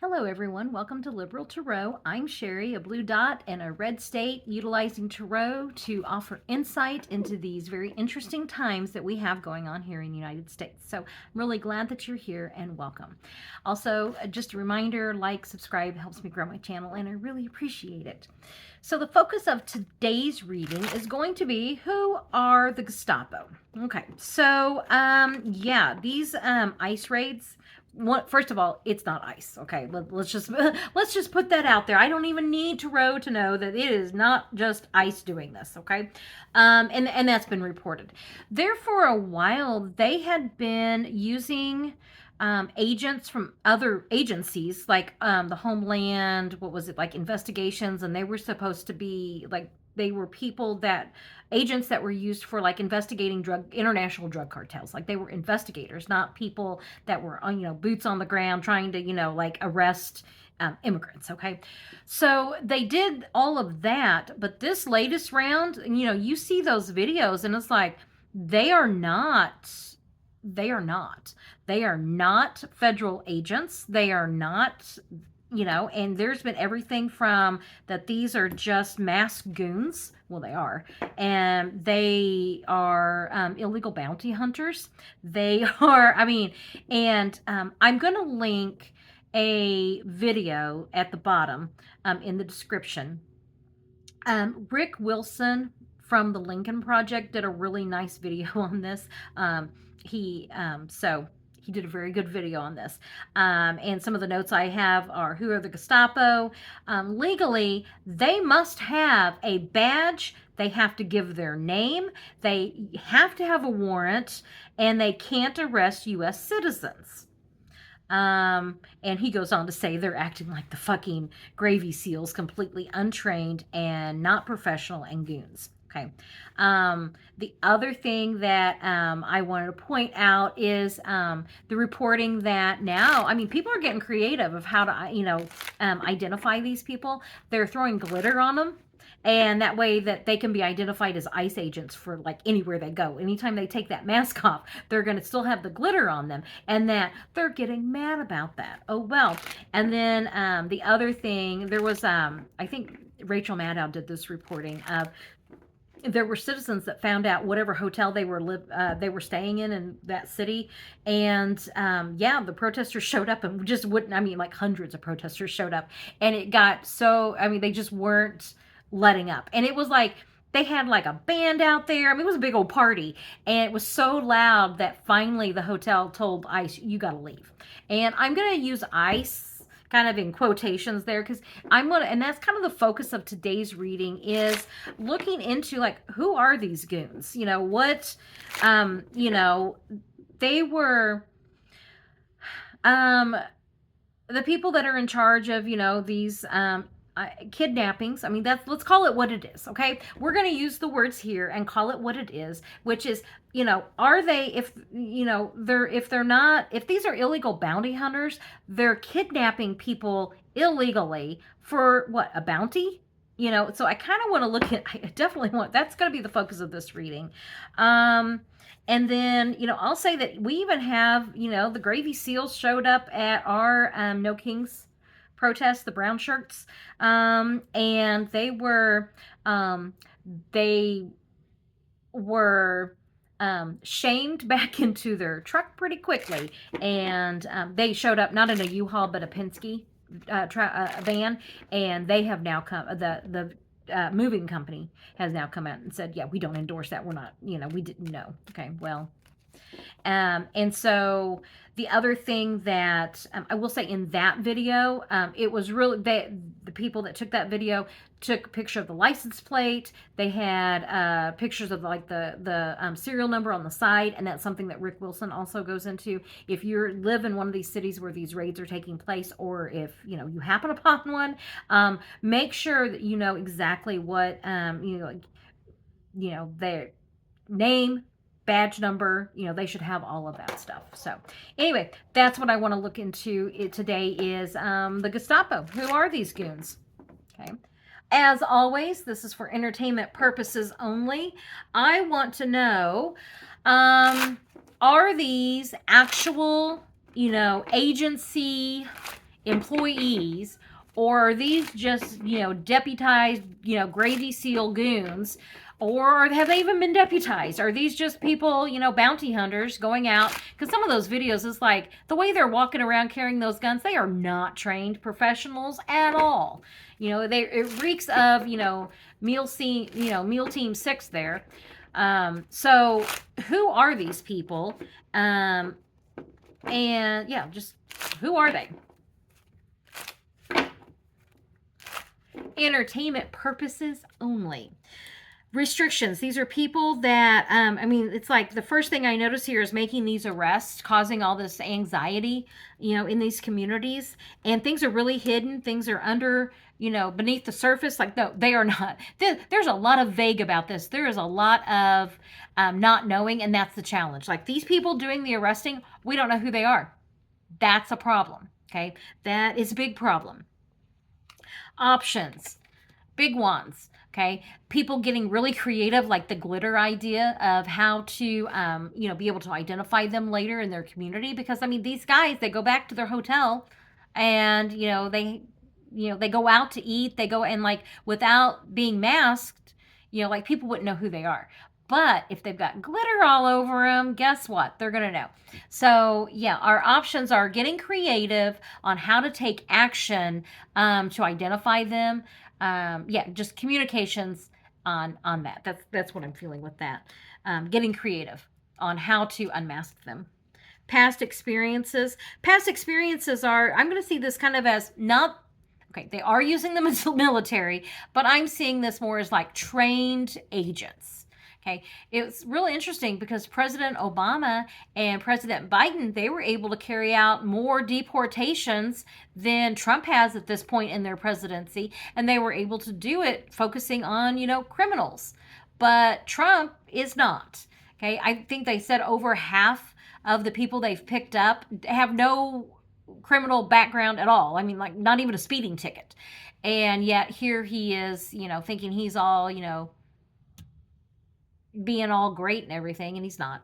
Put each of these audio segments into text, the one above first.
Hello everyone, welcome to Liberal Tarot. I'm Sherry, a blue dot and a red state, utilizing Tarot to offer insight into these very interesting times that we have going on here in the United States. So I'm really glad that you're here and welcome. Also, just a reminder, like, subscribe, helps me grow my channel and I really appreciate it. So the focus of today's reading is going to be, who are the Gestapo? Okay, so yeah, these ICE raids, first of all, it's not ICE. Okay, let's just put that out there. I don't even need Tarot to know that it is not just ICE doing this. Okay, and that's been reported. There for a while, they had been using agents from other agencies, like the Homeland. What was it, like investigations? And they were supposed to be like, they were people that, agents that were used for like investigating international drug cartels. Like they were investigators, not people that were boots on the ground trying to like arrest immigrants. Okay, so they did all of that, but this latest round, you see those videos and it's like, they are not they are not they are not federal agents. They are not, and there's been everything from that these are just mass goons. Well, they are. And they are illegal bounty hunters. They are, and I'm going to link a video at the bottom in the description. Rick Wilson from the Lincoln Project did a really nice video on this. He did a very good video on this. And some of the notes I have are, who are the Gestapo? Legally, they must have a badge. They have to give their name. They have to have a warrant. And they can't arrest U.S. citizens. And he goes on to say they're acting like the fucking gravy seals, completely untrained and not professional and goons. Okay. The other thing that I wanted to point out is the reporting that now, people are getting creative of how to, identify these people. They're throwing glitter on them. And that way that they can be identified as ICE agents for like anywhere they go. Anytime they take that mask off, they're going to still have the glitter on them, and that they're getting mad about that. Oh, well. And then the other thing, there was, I think Rachel Maddow did this reporting of, there were citizens that found out whatever hotel they were staying in that city, and the protesters showed up and just wouldn't. Like hundreds of protesters showed up, and it got so. They just weren't letting up, and it was like they had like a band out there. It was a big old party, and it was so loud that finally the hotel told ICE, "You got to leave." And I'm gonna use ICE kind of in quotations there, because and that's kind of the focus of today's reading, is looking into like, who are these goons? What, they were, the people that are in charge of, these, kidnappings. Let's call it what it is. Okay, we're going to use the words here and call it what it is, which is, are they, if these are illegal bounty hunters, they're kidnapping people illegally for what, a bounty? So I kind of want to look at, I definitely want, that's going to be the focus of this reading. And then, I'll say that we even have, the Gravy Seals showed up at our No Kings protest, the brown shirts, and they were shamed back into their truck pretty quickly, and they showed up not in a U-Haul but a Penske van, and they have now come, the moving company has now come out and said, yeah, we don't endorse that. We're not, we didn't know. Okay, well, and so the other thing that I will say in that video, it was really, the people that took that video took a picture of the license plate. They had pictures of like the serial number on the side, and that's something that Rick Wilson also goes into. If you live in one of these cities where these raids are taking place, or if you happen upon one, make sure that you know exactly what their name, badge number, they should have all of that stuff. So anyway, that's what I want to look into today, is the Gestapo. Who are these goons? Okay. As always, this is for entertainment purposes only. I want to know, are these actual, agency employees, or are these just, deputized, Gravy Seal goons? Or have they even been deputized? Are these just people, bounty hunters going out? Because some of those videos is like the way they're walking around carrying those guns, they are not trained professionals at all. It reeks of, meal team 6 there. So who are these people? And yeah, just who are they? Entertainment purposes only. Restrictions. These are people that, it's like the first thing I notice here is making these arrests, causing all this anxiety, in these communities. And things are really hidden. Things are under, beneath the surface. Like, no, they are not. There's a lot of vague about this. There is a lot of not knowing, and that's the challenge. Like, these people doing the arresting, we don't know who they are. That's a problem. Okay? That is a big problem. Options. Big ones. Okay, people getting really creative, like the glitter idea of how to, be able to identify them later in their community. Because these guys, they go back to their hotel, and they go out to eat. They go and like without being masked, like people wouldn't know who they are. But if they've got glitter all over them, guess what? They're going to know. So, yeah, our options are getting creative on how to take action to identify them. Just communications on that. That's what I'm feeling with that. Getting creative on how to unmask them. Past experiences. Past experiences are, I'm going to see this kind of as not, okay, they are using them as military, but I'm seeing this more as like trained agents. Okay, it's really interesting because President Obama and President Biden, they were able to carry out more deportations than Trump has at this point in their presidency, and they were able to do it focusing on, criminals. But Trump is not. Okay, I think they said over half of the people they've picked up have no criminal background at all. Like not even a speeding ticket. And yet here he is, thinking he's all, being all great and everything, and he's not.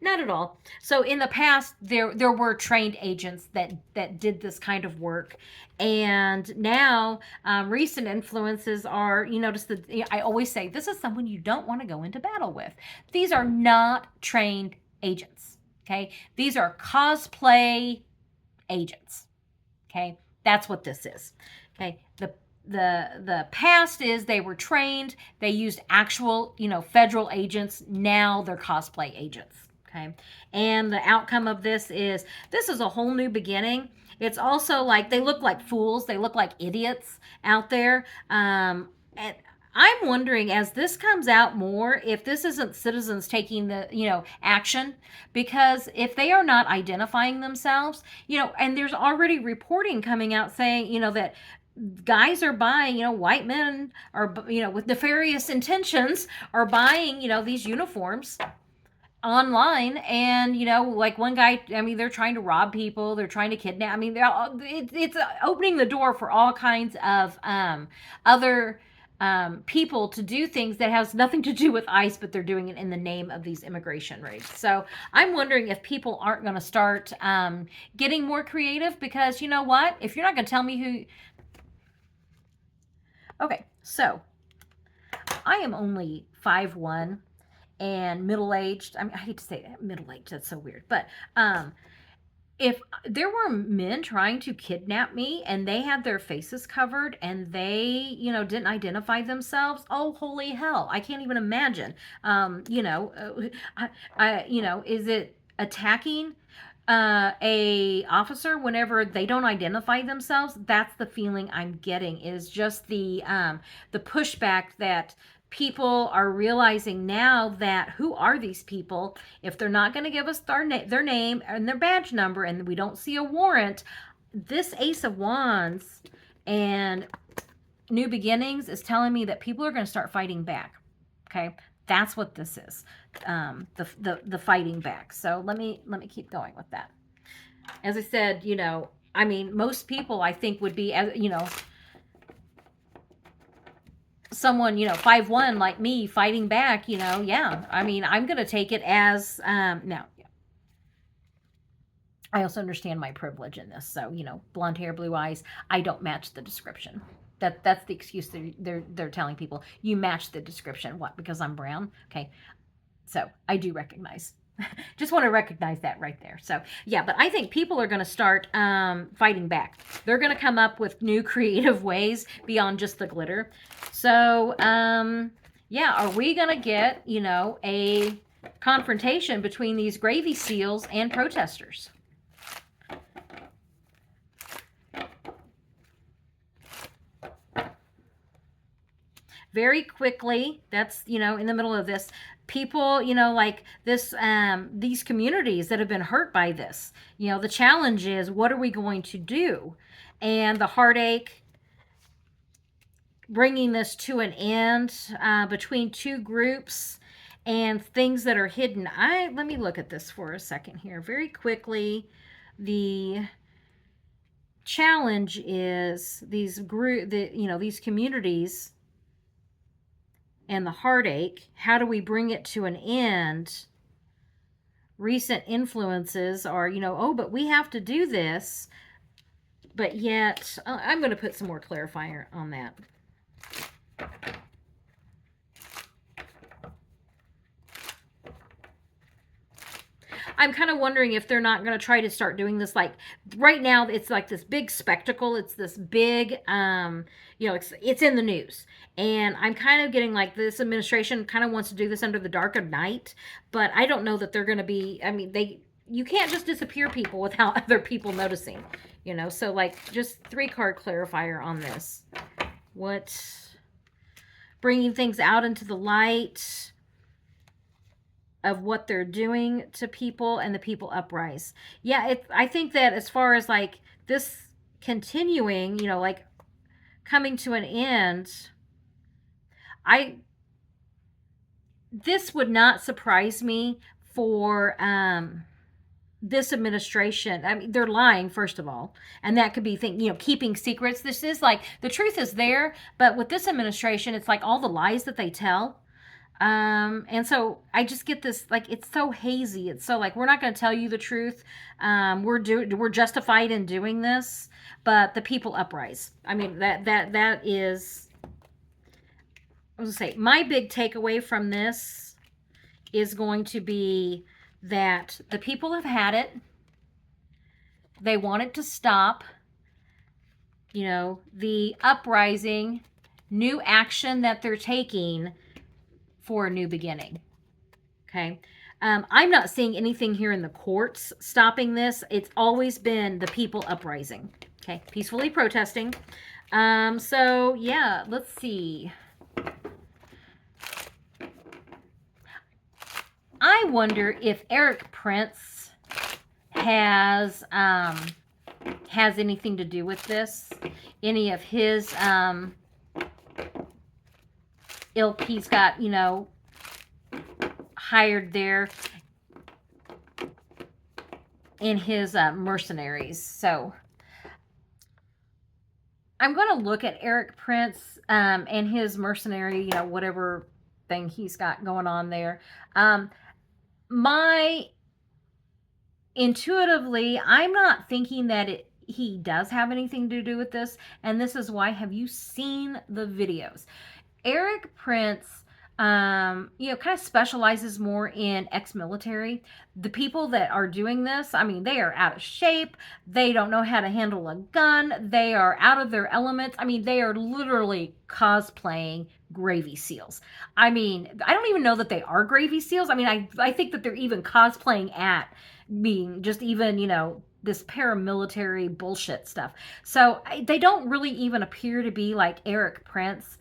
Not at all. So in the past, there were trained agents that did this kind of work, and now recent influences are, notice that I always say this is someone you don't want to go into battle with. These are not trained agents. Okay, these are cosplay agents. Okay, that's what this is. Okay, the past is they were trained, they used actual, federal agents. Now they're cosplay agents. Okay, and the outcome of this is a whole new beginning. It's also like they look like fools, they look like idiots out there. And I'm wondering, as this comes out more, if this isn't citizens taking the, action, because if they are not identifying themselves, and there's already reporting coming out saying, that guys are buying, white men are, with nefarious intentions are buying, these uniforms online. And, like one guy, they're trying to rob people, they're trying to kidnap. It's opening the door for all kinds of other people to do things that has nothing to do with ICE, but they're doing it in the name of these immigration raids. So I'm wondering if people aren't going to start getting more creative, because you know what? If you're not going to tell me who... Okay, so I am only 5'1" and middle-aged. I hate to say that, middle-aged, that's so weird. But if there were men trying to kidnap me and they had their faces covered and they, didn't identify themselves, oh, holy hell, I can't even imagine. Is it attacking a officer whenever they don't identify themselves? That's the feeling I'm getting, is just the pushback that people are realizing now, that who are these people? If they're not going to give us their name and their badge number, and we don't see a warrant, this Ace of Wands and New Beginnings is telling me that people are going to start fighting back. Okay, that's what this is, the fighting back. So let me keep going with that. As I said, most people I think would be, someone, 5'1" like me fighting back, yeah. I'm going to take it as, now, I also understand my privilege in this. So, blonde hair, blue eyes, I don't match the description. That's the excuse they're telling people. You match the description. What? Because I'm brown? Okay. So I do recognize. Just want to recognize that right there. So yeah, but I think people are going to start fighting back. They're going to come up with new creative ways beyond just the glitter. So yeah, are we going to get a confrontation between these gravy seals and protesters? Very quickly, that's in the middle of this, people like this, these communities that have been hurt by this, the challenge is, what are we going to do? And the heartache, bringing this to an end between two groups, and things that are hidden. Let me look at this for a second here very quickly. The challenge is these these communities and the heartache. How do we bring it to an end? Recent influences are, oh, but we have to do this. But yet, I'm going to put some more clarifier on that. I'm kind of wondering if they're not going to try to start doing this. Like right now, it's like this big spectacle. It's this big, it's in the news. And I'm kind of getting like this administration kind of wants to do this under the dark of night. But I don't know that they're going to be, you can't just disappear people without other people noticing, So like just 3-card clarifier on this. What, bringing things out into the light of what they're doing to people, and the people uprise. Yeah, I think that as far as like this continuing, like coming to an end, this would not surprise me for this administration. They're lying, first of all, and that could be keeping secrets. This is like, the truth is there, but with this administration, it's like all the lies that they tell. And so I just get this, like, it's so hazy. It's so like, we're not going to tell you the truth. We're justified in doing this, but the people uprise. That is, I was going to say, my big takeaway from this is going to be that the people have had it. They want it to stop. The uprising, new action that they're taking for a new beginning. Okay. I'm not seeing anything here in the courts stopping this. It's always been the people uprising. Okay. Peacefully protesting. So yeah, let's see. I wonder if Eric Prince has anything to do with this. Any of his ilk he's got, hired there in his mercenaries. So I'm going to look at Eric Prince and his mercenary, whatever thing he's got going on there. Intuitively, I'm not thinking that he does have anything to do with this, and this is why. Have you seen the videos? Eric Prince, kind of specializes more in ex-military. The people that are doing this, they are out of shape. They don't know how to handle a gun. They are out of their elements. They are literally cosplaying gravy seals. I don't even know that they are gravy seals. I think that they're even cosplaying at being just even, this paramilitary bullshit stuff. So they don't really even appear to be like Eric Prince.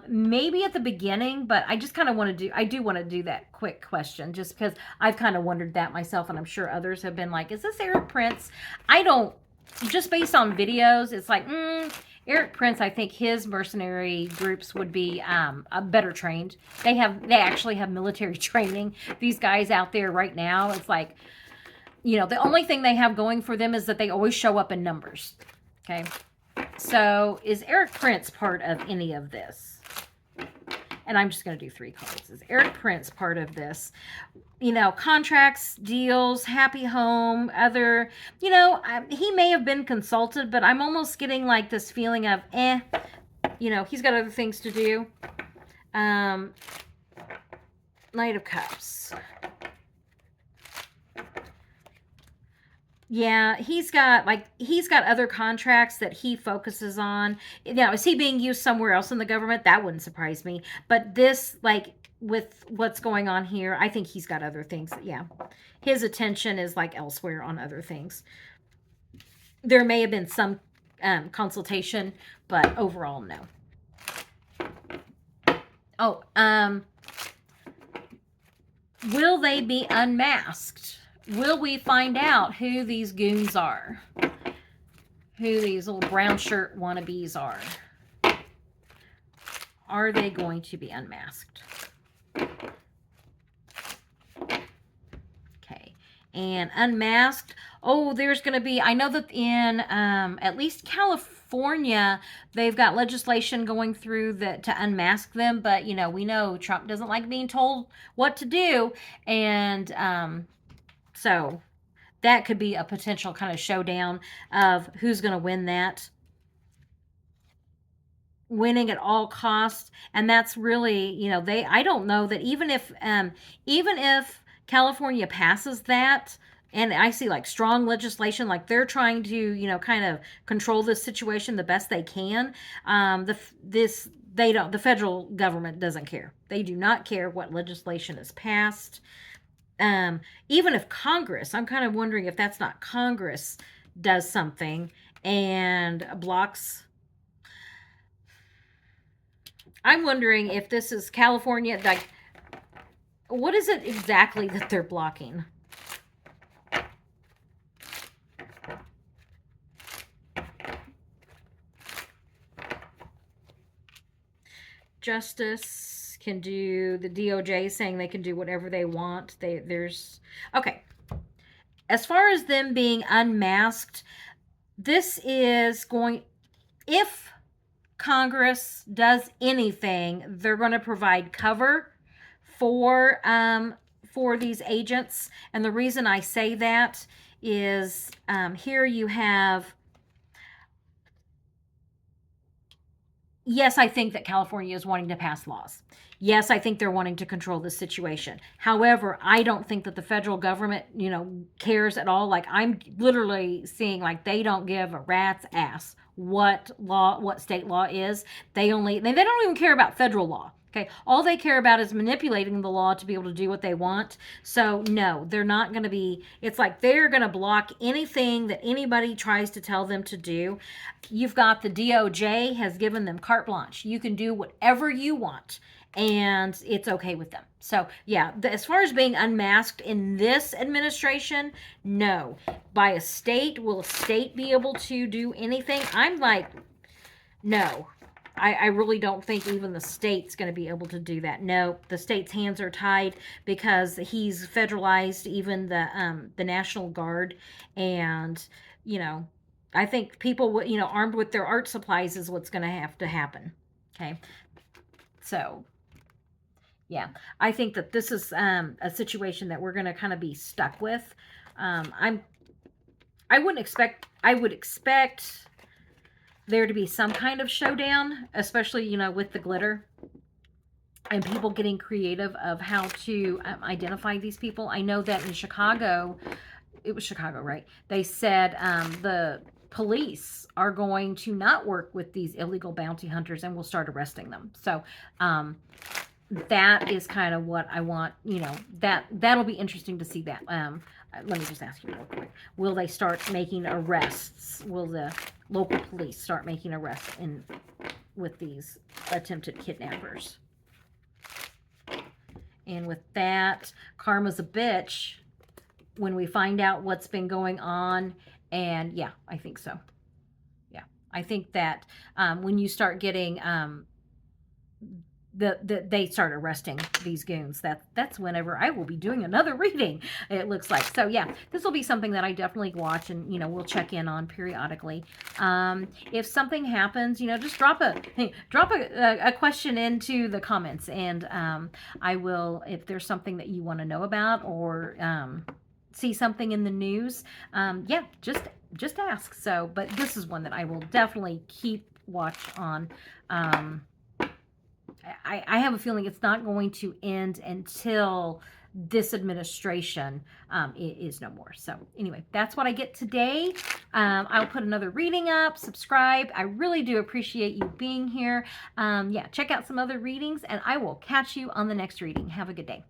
Maybe at the beginning, but I just kind of want to do that quick question just because I've kind of wondered that myself, and I'm sure others have been like, is this Eric Prince? Just based on videos, it's like, Eric Prince, I think his mercenary groups would be better trained. They actually have military training. These guys out there right now, it's like, the only thing they have going for them is that they always show up in numbers. Okay. So is Eric Prince part of any of this? and I'm just going to do 3 cards. Is Eric Prince part of this? Contracts, deals, happy home, other, he may have been consulted, but I'm almost getting like this feeling of, he's got other things to do. Knight of Cups. Yeah, he's got other contracts that he focuses on. Now, is he being used somewhere else in the government? That wouldn't surprise me. But this, with what's going on here, I think he's got other things. Yeah, his attention is elsewhere on other things. There may have been some consultation, but overall, no. Oh, will they be unmasked? Will we find out who these goons are? Who these little brown shirt wannabes are? Are they going to be unmasked? Okay. And unmasked. Oh, there's going to be, I know that in at least California, they've got legislation going through to unmask them. But, we know Trump doesn't like being told what to do. And so that could be a potential kind of showdown of who's going to win that. Winning at all costs. And that's really, I don't know that even if California passes that, and I see strong legislation, they're trying to, kind of control this situation the best they can. The federal government doesn't care. They do not care what legislation is passed. Even if Congress, I'm kind of wondering if that's not Congress does something and blocks. I'm wondering if this is California, what is it exactly that they're blocking? Justice can do, the DOJ saying they can do whatever they want. Okay. As far as them being unmasked, this is going, if Congress does anything, they're going to provide cover for these agents. And the reason I say that is here you have, yes, I think that California is wanting to pass laws. Yes, I think they're wanting to control this situation. However, I don't think that the federal government, cares at all. I'm literally seeing they don't give a rat's ass what state law is. They don't even care about federal law. Okay, all they care about is manipulating the law to be able to do what they want. So no, they're not going to be, it's they're going to block anything that anybody tries to tell them to do. You've got the DOJ has given them carte blanche. You can do whatever you want, and it's okay with them. So yeah, as far as being unmasked in this administration, no. By a state, will a state be able to do anything? I'm no. I really don't think even the state's going to be able to do that. No, the state's hands are tied because he's federalized even the National Guard, and I think people armed with their art supplies is what's going to have to happen. Okay, so yeah, I think that this is a situation that we're going to kind of be stuck with. I would expect there to be some kind of showdown, especially, with the glitter and people getting creative of how to identify these people. I know that in Chicago, it was Chicago, right? They said the police are going to not work with these illegal bounty hunters and will start arresting them. So that is kind of what I want, that'll be interesting to see that. Let me just ask you real quick. Will they start making arrests? Will the local police start making arrests with these attempted kidnappers? And with that, karma's a bitch when we find out what's been going on. And yeah, I think so. Yeah, I think that when you start getting they start arresting these goons. That's whenever I will be doing another reading, it looks like. So yeah, this will be something that I definitely watch, and we'll check in on periodically. If something happens, just drop a question into the comments, and I will, if there's something that you want to know about, or see something in the news, yeah, just ask. So, but this is one that I will definitely keep watch on. I have a feeling it's not going to end until this administration is no more. So anyway, that's what I get today. I'll put another reading up. Subscribe. I really do appreciate you being here. Yeah, check out some other readings, and I will catch you on the next reading. Have a good day.